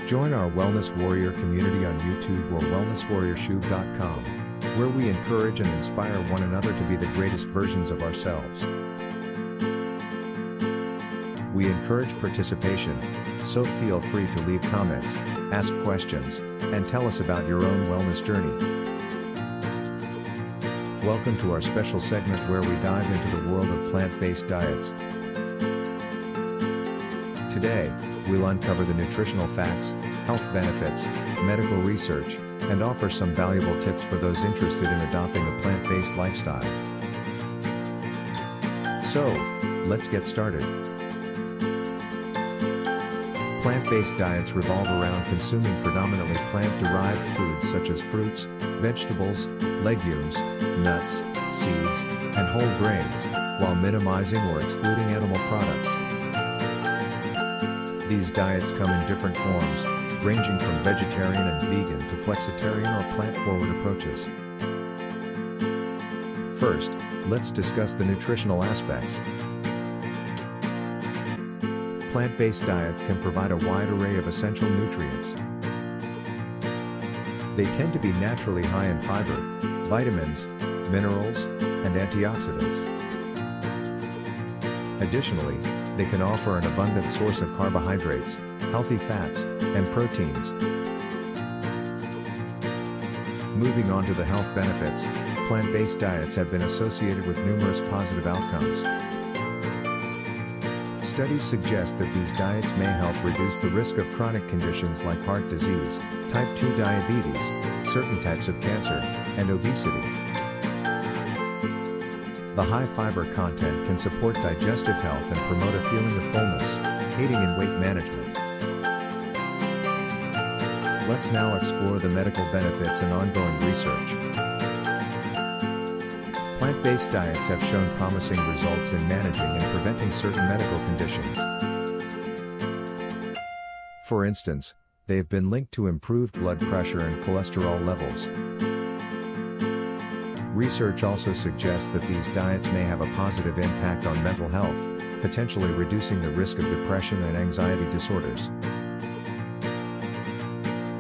Join our Wellness Warrior community on YouTube or wellnesswarriorshoe.com, where we encourage and inspire one another to be the greatest versions of ourselves. We encourage participation, so feel free to leave comments, ask questions, and tell us about your own wellness journey. Welcome to our special segment where we dive into the world of plant-based diets. Today, we'll uncover the nutritional facts, health benefits, medical research, and offer some valuable tips for those interested in adopting a plant-based lifestyle. So, let's get started. Plant-based diets revolve around consuming predominantly plant-derived foods such as fruits, vegetables, legumes, nuts, seeds, and whole grains, while minimizing or excluding animal products. These diets come in different forms, ranging from vegetarian and vegan to flexitarian or plant-forward approaches. First, let's discuss the nutritional aspects. Plant-based diets can provide a wide array of essential nutrients. They tend to be naturally high in fiber, vitamins, minerals, and antioxidants. Additionally, they can offer an abundant source of carbohydrates, healthy fats, and proteins. Moving on to the health benefits, plant-based diets have been associated with numerous positive outcomes. Studies suggest that these diets may help reduce the risk of chronic conditions like heart disease, type 2 diabetes, certain types of cancer, and obesity. The high fiber content can support digestive health and promote a feeling of fullness, aiding in weight management. Let's now explore the medical benefits and ongoing research. Plant-based diets have shown promising results in managing and preventing certain medical conditions. For instance, they have been linked to improved blood pressure and cholesterol levels. Research also suggests that these diets may have a positive impact on mental health, potentially reducing the risk of depression and anxiety disorders.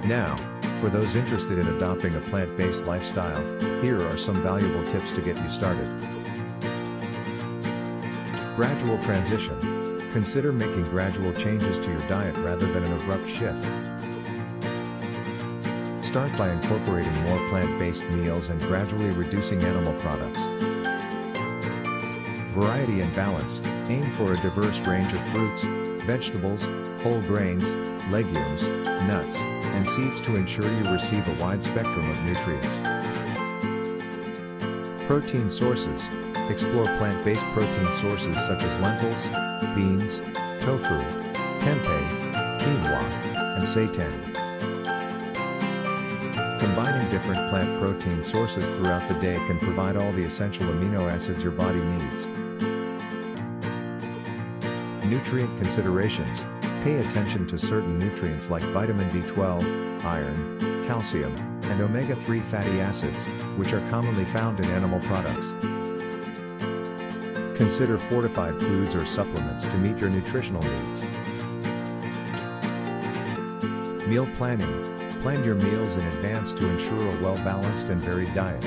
Now, for those interested in adopting a plant-based lifestyle, here are some valuable tips to get you started. Gradual transition. Consider making gradual changes to your diet rather than an abrupt shift. Start by incorporating more plant-based meals and gradually reducing animal products. Variety and balance. Aim for a diverse range of fruits, vegetables, whole grains, legumes, nuts, and seeds to ensure you receive a wide spectrum of nutrients. Protein sources. Explore plant-based protein sources such as lentils, beans, tofu, tempeh, quinoa, and seitan. Combining different plant protein sources throughout the day can provide all the essential amino acids your body needs. Nutrient considerations. Pay attention to certain nutrients like vitamin B12, iron, calcium, and omega-3 fatty acids, which are commonly found in animal products. Consider fortified foods or supplements to meet your nutritional needs. Meal planning. Plan your meals in advance to ensure a well-balanced and varied diet.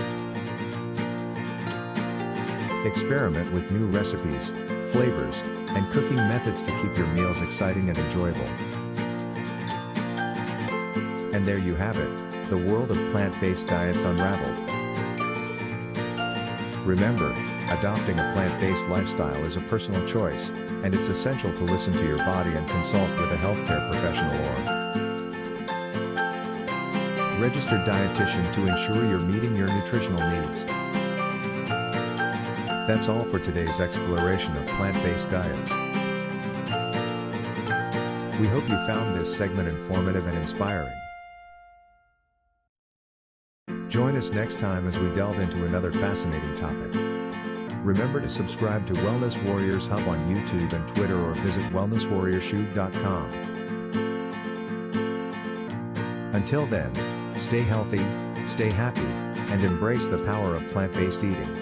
Experiment with new recipes, flavors, and cooking methods to keep your meals exciting and enjoyable. And there you have it, the world of plant-based diets unraveled. Remember, adopting a plant-based lifestyle is a personal choice, and it's essential to listen to your body and consult with a healthcare professional or registered dietitian to ensure you're meeting your nutritional needs. That's all for today's exploration of plant-based diets. We hope you found this segment informative and inspiring. Join us next time as we delve into another fascinating topic. Remember to subscribe to Wellness Warriors Hub on YouTube and Twitter or visit wellnesswarriorshoe.com. Until then, stay healthy, stay happy, and embrace the power of plant-based eating.